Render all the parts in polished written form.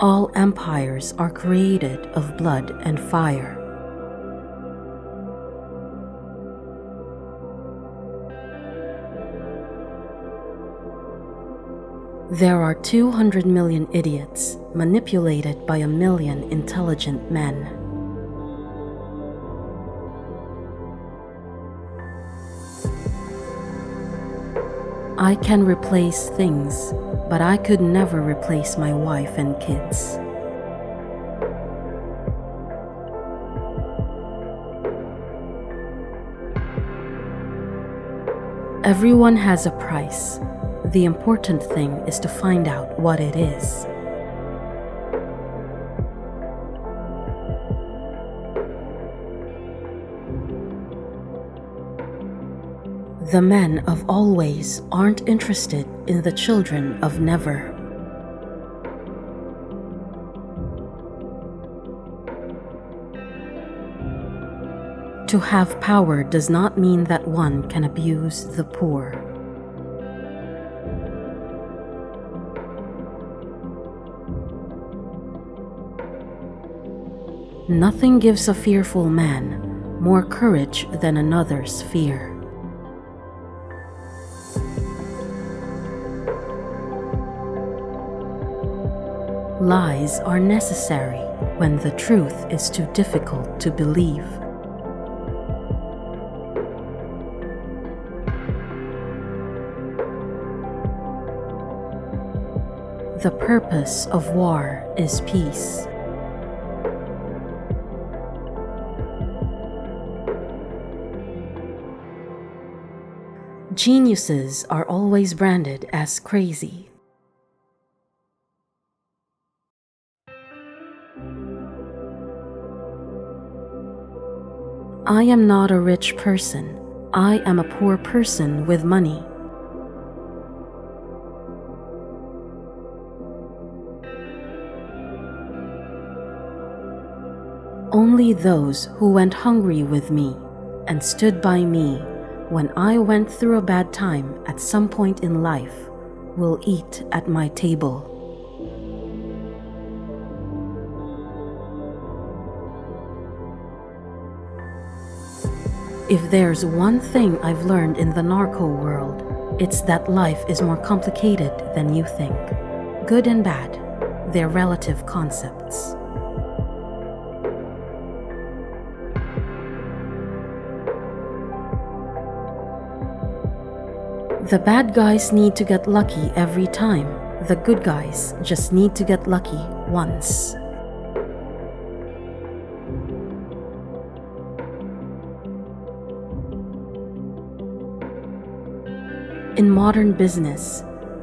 All empires are created of blood and fire. There are 200 million idiots manipulated by 1 million intelligent men. I can replace things, but I could never replace my wife and kids. Everyone has a price. The important thing is to find out what it is. The men of always aren't interested in the children of never. To have power does not mean that one can abuse the poor. Nothing gives a fearful man more courage than another's fear. Lies are necessary when the truth is too difficult to believe. The purpose of war is peace. Geniuses are always branded as crazy. I am not a rich person. I am a poor person with money. Only those who went hungry with me and stood by me when I went through a bad time at some point in life will eat at my table. If there's one thing I've learned in the narco world, it's that life is more complicated than you think. Good and bad, they're relative concepts. The bad guys need to get lucky every time. The good guys just need to get lucky once. In modern business,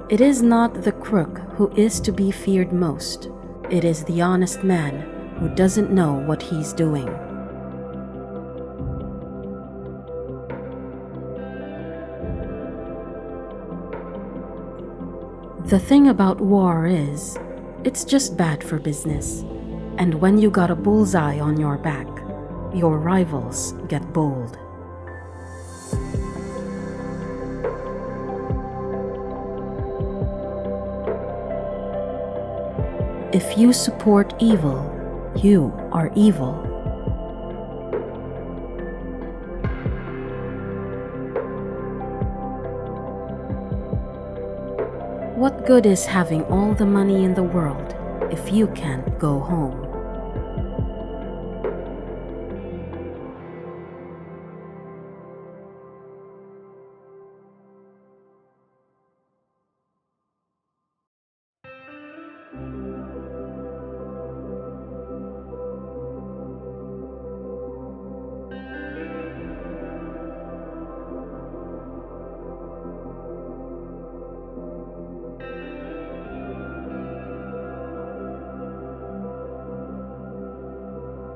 it is not the crook who is to be feared most. It is the honest man who doesn't know what he's doing. The thing about war is, it's just bad for business. And when you got a bullseye on your back, your rivals get bold. If you support evil, you are evil. What good is having all the money in the world if you can't go home?